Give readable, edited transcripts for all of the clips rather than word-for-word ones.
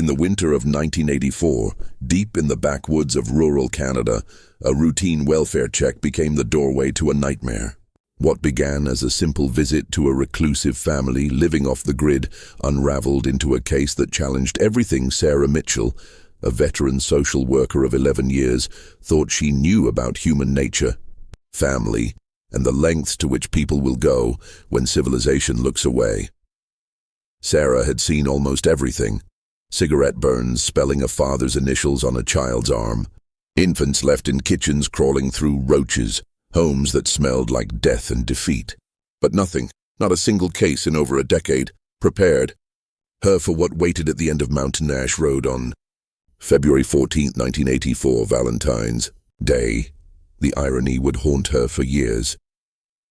In the winter of 1984, deep in the backwoods of rural Canada, a routine welfare check became the doorway to a nightmare. What began as a simple visit to a reclusive family living off the grid unraveled into a case that challenged everything Sarah Mitchell, a veteran social worker of 11 years, thought she knew about human nature, family, and the lengths to which people will go when civilization looks away. Sarah had seen almost everything. Cigarette burns spelling a father's initials on a child's arm, infants left in kitchens crawling through roaches, homes that smelled like death and defeat. But nothing, not a single case in over a decade, prepared her for what waited at the end of Mountain Ash Road on February 14, 1984, Valentine's Day. The irony would haunt her for years.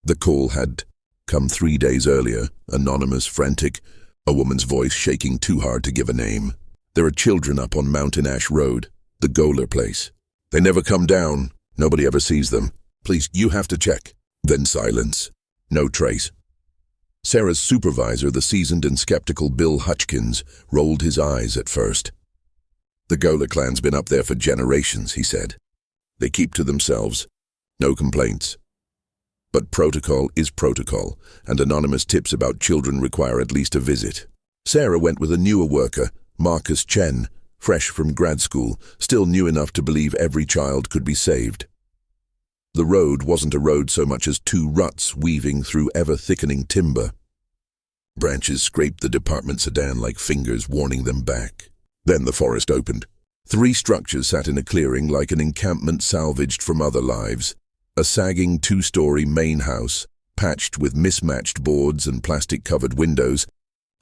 The call had come 3 days earlier, anonymous, frantic, a woman's voice shaking too hard to give a name. There are children up on Mountain Ash Road, the Goler place. They never come down. Nobody ever sees them. Please, you have to check. Then silence. No trace. Sarah's supervisor, the seasoned and skeptical Bill Hutchkins, rolled his eyes at first. The Goler Clan's been up there for generations, he said. They keep to themselves. No complaints. But protocol is protocol, and anonymous tips about children require at least a visit. Sarah went with a newer worker, Marcus Chen, fresh from grad school, still new enough to believe every child could be saved. The road wasn't a road so much as two ruts weaving through ever-thickening timber. Branches scraped the department sedan like fingers warning them back. Then the forest opened. 3 structures sat in a clearing like an encampment salvaged from other lives. A sagging 2-story main house, patched with mismatched boards and plastic-covered windows,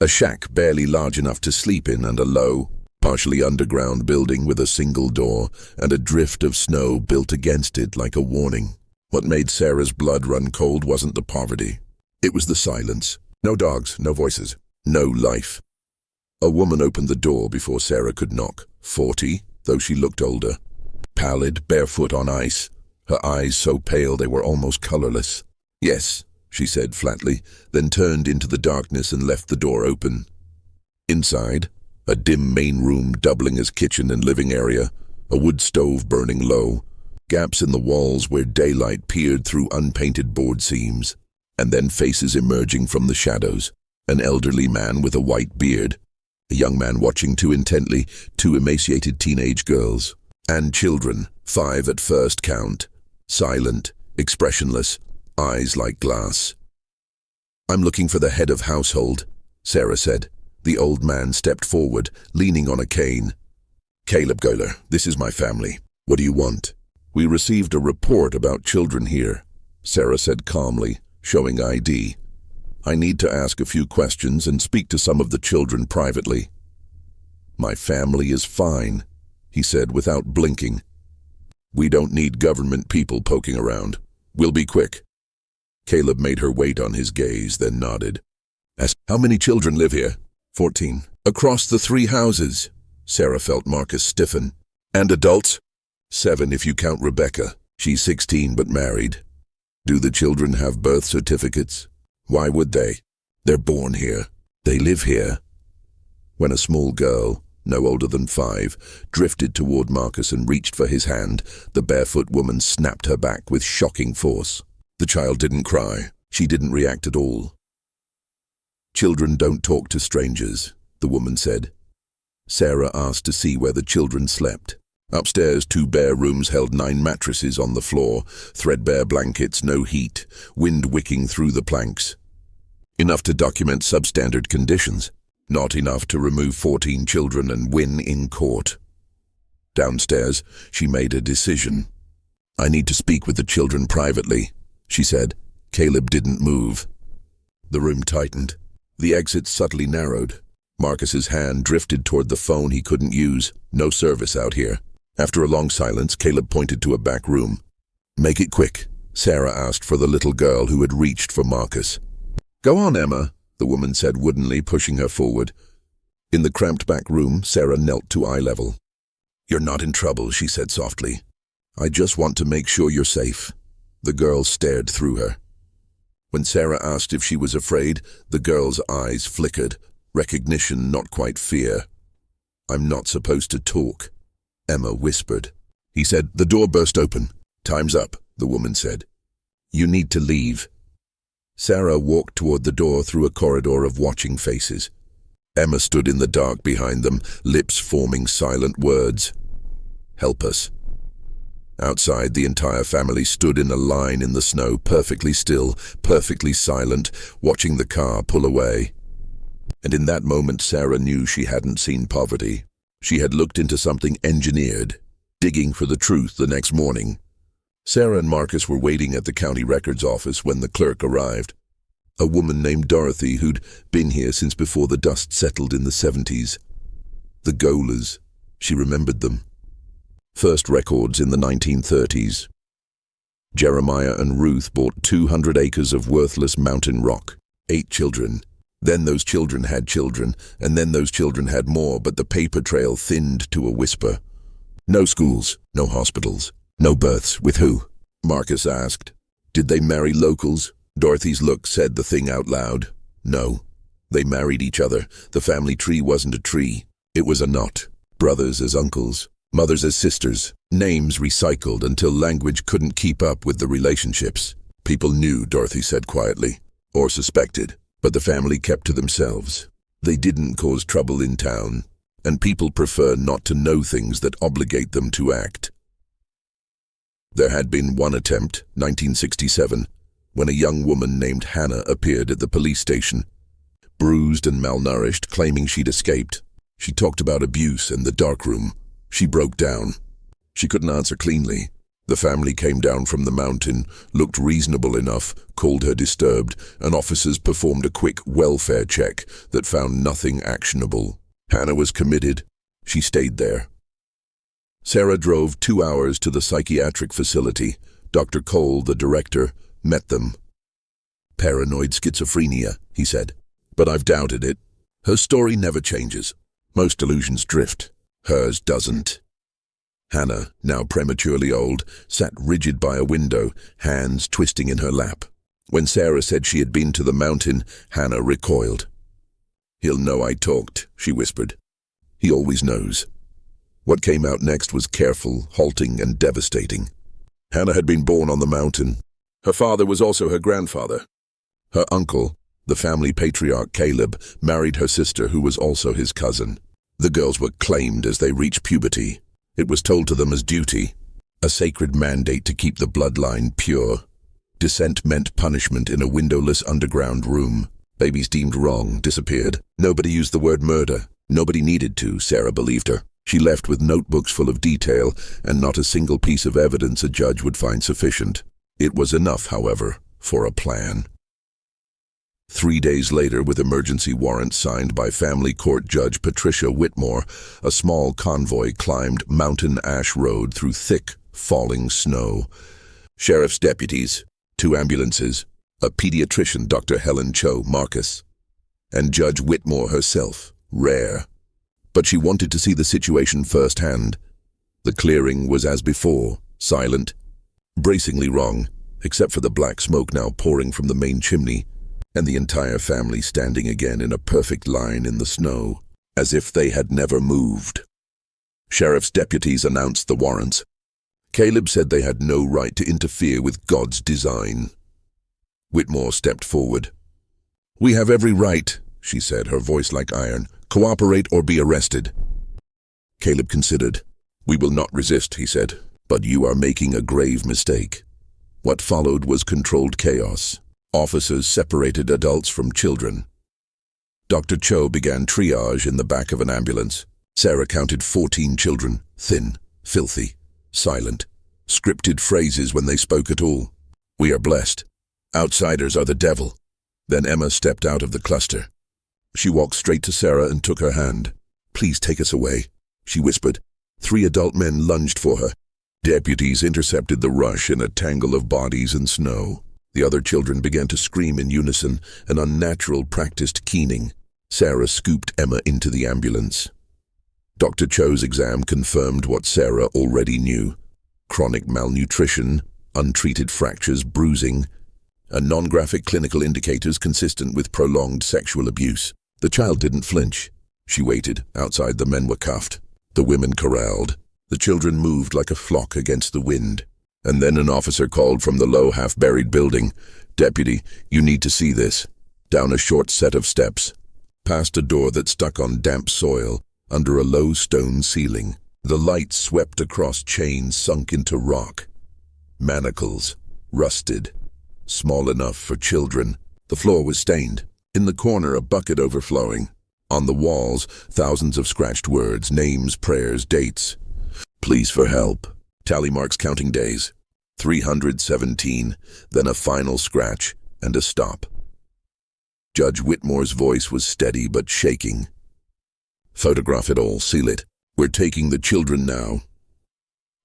a shack barely large enough to sleep in, and a low, partially underground building with a single door and a drift of snow built against it like a warning. What made Sarah's blood run cold wasn't the poverty. It was the silence. No dogs, no voices, no life. A woman opened the door before Sarah could knock, 40, though she looked older. Pallid, barefoot on ice, her eyes so pale they were almost colorless. "Yes," she said flatly, then turned into the darkness and left the door open. Inside, a dim main room doubling as kitchen and living area, a wood stove burning low, gaps in the walls where daylight peered through unpainted board seams, and then faces emerging from the shadows. An elderly man with a white beard, a young man watching too intently, 2 emaciated teenage girls, and children, 5 at first count, silent, expressionless, eyes like glass. "I'm looking for the head of household," Sarah said. The old man stepped forward, leaning on a cane. "Caleb Goler, this is my family. What do you want?" "We received a report about children here," Sarah said calmly, showing ID. "I need to ask a few questions and speak to some of the children privately." "My family is fine," he said without blinking. "We don't need government people poking around. We'll be quick." Caleb made her wait on his gaze, then nodded. "Ask, how many children live here?" 14. "Across the 3 houses." Sarah felt Marcus stiffen. "And adults?" 7 if you count Rebecca. She's 16 but married. "Do the children have birth certificates?" "Why would they? They're born here. They live here." When a small girl, no older than 5, drifted toward Marcus and reached for his hand, the barefoot woman snapped her back with shocking force. The child didn't cry. She didn't react at all. "Children don't talk to strangers," the woman said. Sarah asked to see where the children slept. Upstairs, 2 bare rooms held 9 mattresses on the floor, threadbare blankets, no heat, wind wicking through the planks. Enough to document substandard conditions. Not enough to remove 14 children and win in court. Downstairs, she made a decision. "I need to speak with the children privately," she said. Caleb didn't move. The room tightened. The exit subtly narrowed. Marcus's hand drifted toward the phone he couldn't use. No service out here. After a long silence, Caleb pointed to a back room. "Make it quick," Sarah asked for the little girl who had reached for Marcus. "Go on, Emma," the woman said woodenly, pushing her forward. In the cramped back room, Sarah knelt to eye level. "You're not in trouble," she said softly. "I just want to make sure you're safe." The girl stared through her. When Sarah asked if she was afraid, the girl's eyes flickered. Recognition, not quite fear. I'm not supposed to talk, Emma whispered. He said, the door burst open. Time's up, the woman said. You need to leave. Sarah walked toward the door through a corridor of watching faces. Emma stood in the dark behind them, lips forming silent words. Help us. Outside, the entire family stood in a line in the snow, perfectly still, perfectly silent, watching the car pull away. And in that moment, Sarah knew she hadn't seen poverty. She had looked into something engineered, digging for the truth the next morning. Sarah and Marcus were waiting at the county records office when the clerk arrived. A woman named Dorothy who'd been here since before the dust settled in the 70s. The Golers, she remembered them. First records in the 1930s. Jeremiah and Ruth bought 200 acres of worthless mountain rock, 8 children. Then those children had children, and then those children had more, but the paper trail thinned to a whisper. No schools, no hospitals, no births. With who? Marcus asked. Did they marry locals? Dorothy's look said the thing out loud. No. They married each other. The family tree wasn't a tree. It was a knot. Brothers as uncles, mothers as sisters, names recycled until language couldn't keep up with the relationships. People knew, Dorothy said quietly, or suspected, but the family kept to themselves. They didn't cause trouble in town, and people prefer not to know things that obligate them to act. There had been one attempt, 1967, when a young woman named Hannah appeared at the police station, bruised and malnourished, claiming she'd escaped. She talked about abuse and the darkroom. She broke down. She couldn't answer cleanly. The family came down from the mountain, looked reasonable enough, called her disturbed, and officers performed a quick welfare check that found nothing actionable. Hannah was committed. She stayed there. Sarah drove 2 hours to the psychiatric facility. Dr. Cole, the director, met them. Paranoid schizophrenia, he said. But I've doubted it. Her story never changes. Most delusions drift. Hers doesn't. Hannah, now prematurely old, sat rigid by a window, hands twisting in her lap. When Sarah said she had been to the mountain, Hannah recoiled. He'll know I talked, she whispered. He always knows. What came out next was careful, halting, and devastating. Hannah had been born on the mountain. Her father was also her grandfather. Her uncle, the family patriarch Caleb, married her sister who was also his cousin. The girls were claimed as they reached puberty. It was told to them as duty, a sacred mandate to keep the bloodline pure. Descent meant punishment in a windowless underground room. Babies deemed wrong disappeared. Nobody used the word murder. Nobody needed to, Sarah believed her. She left with notebooks full of detail, and not a single piece of evidence a judge would find sufficient. It was enough, however, for a plan. 3 days later, with emergency warrants signed by family court judge Patricia Whitmore, a small convoy climbed Mountain Ash Road through thick, falling snow. Sheriff's deputies, 2 ambulances, a pediatrician, Dr. Helen Cho Marcus, and Judge Whitmore herself, rare. But she wanted to see the situation firsthand. The clearing was as before, silent, bracingly wrong, except for the black smoke now pouring from the main chimney, and the entire family standing again in a perfect line in the snow, as if they had never moved. Sheriff's deputies announced the warrants. Caleb said they had no right to interfere with God's design. Whitmore stepped forward. "We have every right," she said, her voice like iron. "Cooperate or be arrested." Caleb considered. "We will not resist," he said, "but you are making a grave mistake." What followed was controlled chaos. Officers separated adults from children. Dr. Cho began triage in the back of an ambulance. Sarah counted 14 children, thin, filthy, silent, scripted phrases when they spoke at all. "We are blessed. Outsiders are the devil." Then Emma stepped out of the cluster. She walked straight to Sarah and took her hand. "Please take us away," she whispered. 3 adult men lunged for her. Deputies intercepted the rush in a tangle of bodies and snow. The other children began to scream in unison, an unnatural practiced keening. Sarah scooped Emma into the ambulance. Dr. Cho's exam confirmed what Sarah already knew. Chronic malnutrition, untreated fractures, bruising, and non-graphic clinical indicators consistent with prolonged sexual abuse. The child didn't flinch. She waited. Outside, the men were cuffed, the women corralled. The children moved like a flock against the wind. And then an officer called from the low, half-buried building. "Deputy, you need to see this." Down a short set of steps, past a door that stuck on damp soil, under a low stone ceiling. The light swept across chains sunk into rock. Manacles, rusted, small enough for children. The floor was stained. In the corner, a bucket overflowing. On the walls, thousands of scratched words, names, prayers, dates. Pleas for help. Tally marks counting days. 317, then a final scratch and a stop. Judge Whitmore's voice was steady but shaking. "Photograph it all, seal it. We're taking the children now."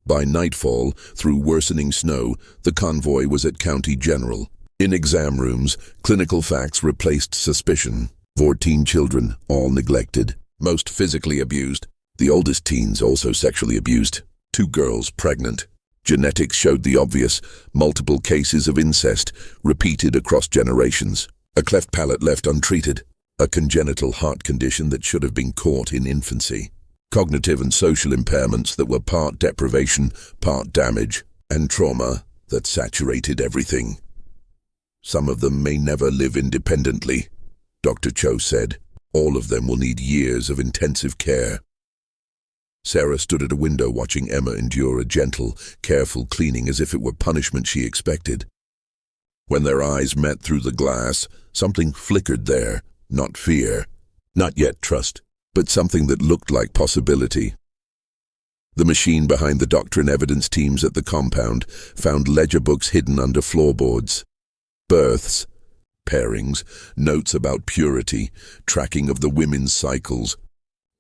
By nightfall, through worsening snow, the convoy was at County General. In exam rooms, clinical facts replaced suspicion. 14 children, all neglected, most physically abused. The oldest teens also sexually abused. 2 girls pregnant. Genetics showed the obvious, multiple cases of incest, repeated across generations. A cleft palate left untreated. A congenital heart condition that should have been caught in infancy. Cognitive and social impairments that were part deprivation, part damage, and trauma that saturated everything. "Some of them may never live independently," Dr. Cho said. "All of them will need years of intensive care." Sarah stood at a window watching Emma endure a gentle, careful cleaning as if it were punishment she expected. When their eyes met through the glass, something flickered there, not fear, not yet trust, but something that looked like possibility. The machine behind the doctrine evidence teams at the compound found ledger books hidden under floorboards. Births, pairings, notes about purity, tracking of the women's cycles,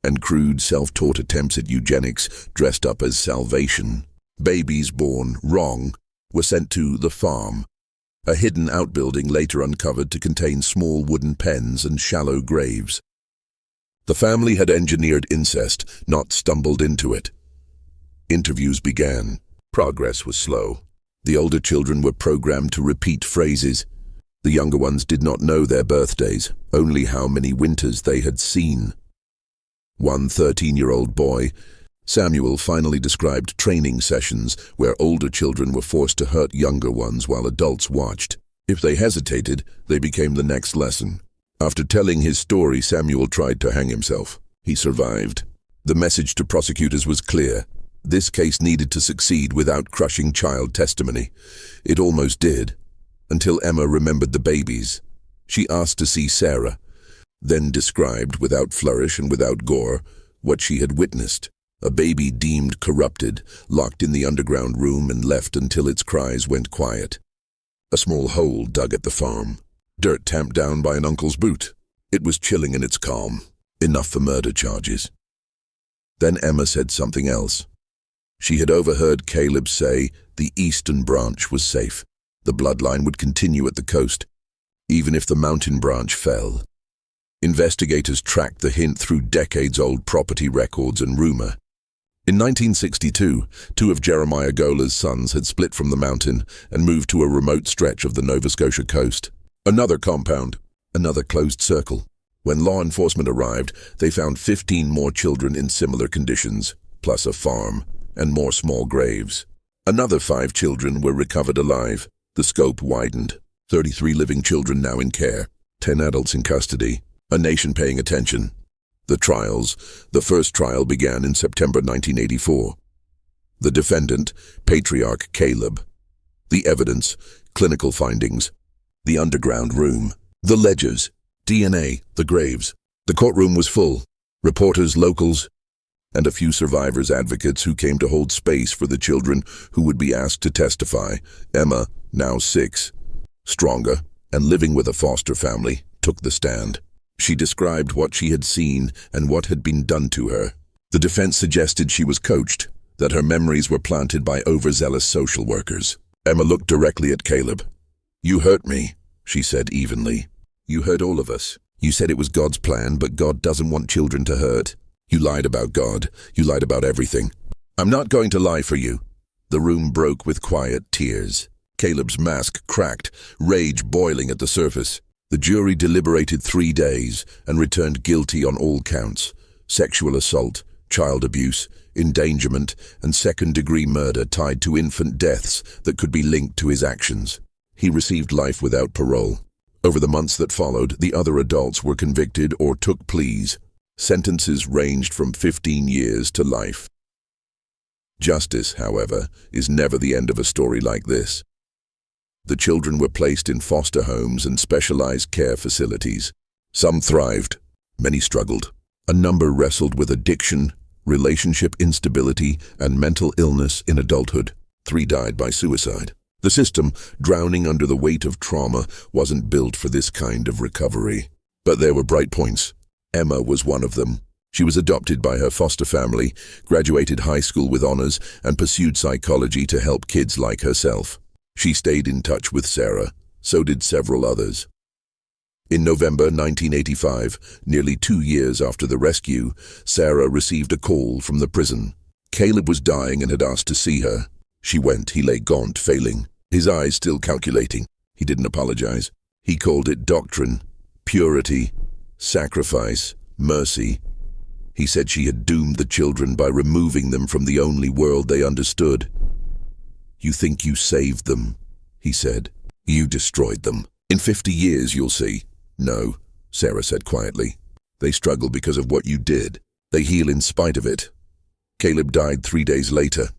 and crude self-taught attempts at eugenics dressed up as salvation. Babies born wrong were sent to the farm, a hidden outbuilding later uncovered to contain small wooden pens and shallow graves. The family had engineered incest, not stumbled into it. Interviews began. Progress was slow. The older children were programmed to repeat phrases. The younger ones did not know their birthdays, only how many winters they had seen. One 13-year-old boy, Samuel, finally described training sessions where older children were forced to hurt younger ones while adults watched. If they hesitated, they became the next lesson. After telling his story, Samuel tried to hang himself. He survived. The message to prosecutors was clear. This case needed to succeed without crushing child testimony. It almost did, until Emma remembered the babies. She asked to see Sarah, then described, without flourish and without gore, what she had witnessed. A baby deemed corrupted, locked in the underground room and left until its cries went quiet. A small hole dug at the farm. Dirt tamped down by an uncle's boot. It was chilling in its calm, enough for murder charges. Then Emma said something else. She had overheard Caleb say the eastern branch was safe. The bloodline would continue at the coast, even if the mountain branch fell. Investigators tracked the hint through decades-old property records and rumor. In 1962, 2 of Jeremiah Goler's sons had split from the mountain and moved to a remote stretch of the Nova Scotia coast. Another compound, another closed circle. When law enforcement arrived, they found 15 more children in similar conditions, plus a farm, and more small graves. Another 5 children were recovered alive. The scope widened. 33 living children now in care, 10 adults in custody, a nation paying attention. The trials. The first trial began in September 1984. The defendant, Patriarch Caleb. The evidence, clinical findings. The underground room. The ledgers, DNA, the graves. The courtroom was full. Reporters, locals, and a few survivors' advocates who came to hold space for the children who would be asked to testify. Emma, now 6, stronger, and living with a foster family, took the stand. She described what she had seen and what had been done to her. The defense suggested she was coached, that her memories were planted by overzealous social workers. Emma looked directly at Caleb. "You hurt me," she said evenly. "You hurt all of us. You said it was God's plan, but God doesn't want children to hurt. You lied about God. You lied about everything. I'm not going to lie for you." The room broke with quiet tears. Caleb's mask cracked, rage boiling at the surface. The jury deliberated 3 days and returned guilty on all counts: sexual assault, child abuse, endangerment, and second-degree murder tied to infant deaths that could be linked to his actions. He received life without parole. Over the months that followed, the other adults were convicted or took pleas. Sentences ranged from 15 years to life. Justice, however, is never the end of a story like this. The children were placed in foster homes and specialized care facilities. Some thrived, many struggled. A number wrestled with addiction, relationship instability, and mental illness in adulthood. 3 died by suicide. The system, drowning under the weight of trauma, wasn't built for this kind of recovery. But there were bright points. Emma was one of them. She was adopted by her foster family, graduated high school with honors, and pursued psychology to help kids like herself. She stayed in touch with Sarah. So did several others. In November 1985, nearly 2 years after the rescue, Sarah received a call from the prison. Caleb was dying and had asked to see her. She went. He lay gaunt, failing, his eyes still calculating. He didn't apologize. He called it doctrine, purity, sacrifice, mercy. He said she had doomed the children by removing them from the only world they understood. "You think you saved them," he said. "You destroyed them. In 50 years you'll see." "No," Sarah said quietly. "They struggle because of what you did. They heal in spite of it." Caleb died 3 days later.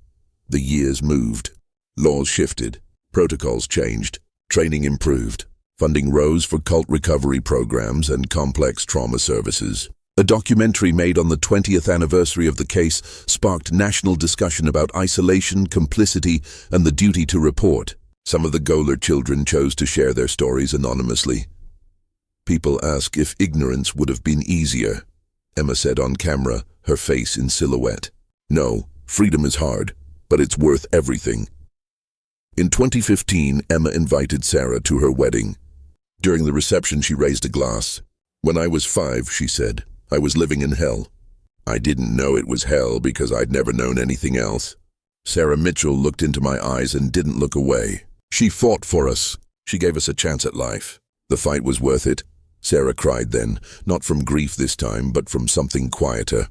The years moved. Laws shifted. Protocols changed. Training improved. Funding rose for cult recovery programs and complex trauma services. A documentary made on the 20th anniversary of the case sparked national discussion about isolation, complicity, and the duty to report. Some of the Goler children chose to share their stories anonymously. "People ask if ignorance would have been easier," Emma said on camera, her face in silhouette. "No, freedom is hard, but it's worth everything." In 2015, Emma invited Sarah to her wedding. During the reception, she raised a glass. "When I was 5, she said, I was living in hell. I didn't know it was hell because I'd never known anything else." Sarah Mitchell looked into my eyes and didn't look away. "She fought for us. She gave us a chance at life. The fight was worth it." Sarah cried then, not from grief this time, but from something quieter.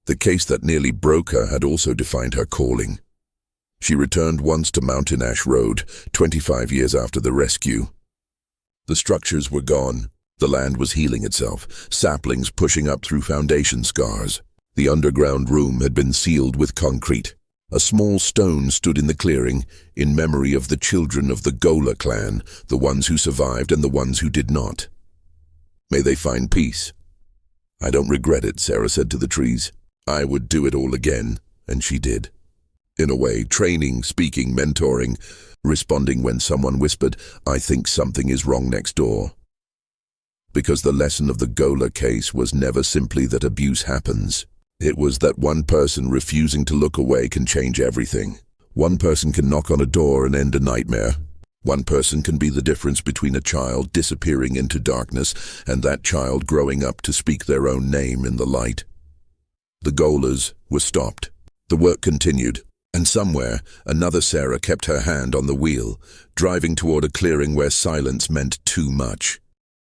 The case that nearly broke her had also defined her calling. She returned once to Mountain Ash Road, 25 years after the rescue. The structures were gone. The land was healing itself, saplings pushing up through foundation scars. The underground room had been sealed with concrete. A small stone stood in the clearing, in memory of the children of the Goler Clan, the ones who survived and the ones who did not. "May they find peace." "I don't regret it," Sarah said to the trees. "I would do it all again," and she did. In a way, training, speaking, mentoring, responding when someone whispered, "I think something is wrong next door." Because the lesson of the Goler case was never simply that abuse happens. It was that one person refusing to look away can change everything. One person can knock on a door and end a nightmare. One person can be the difference between a child disappearing into darkness and that child growing up to speak their own name in the light. The Golers were stopped. The work continued. And somewhere, another Sarah kept her hand on the wheel, driving toward a clearing where silence meant too much.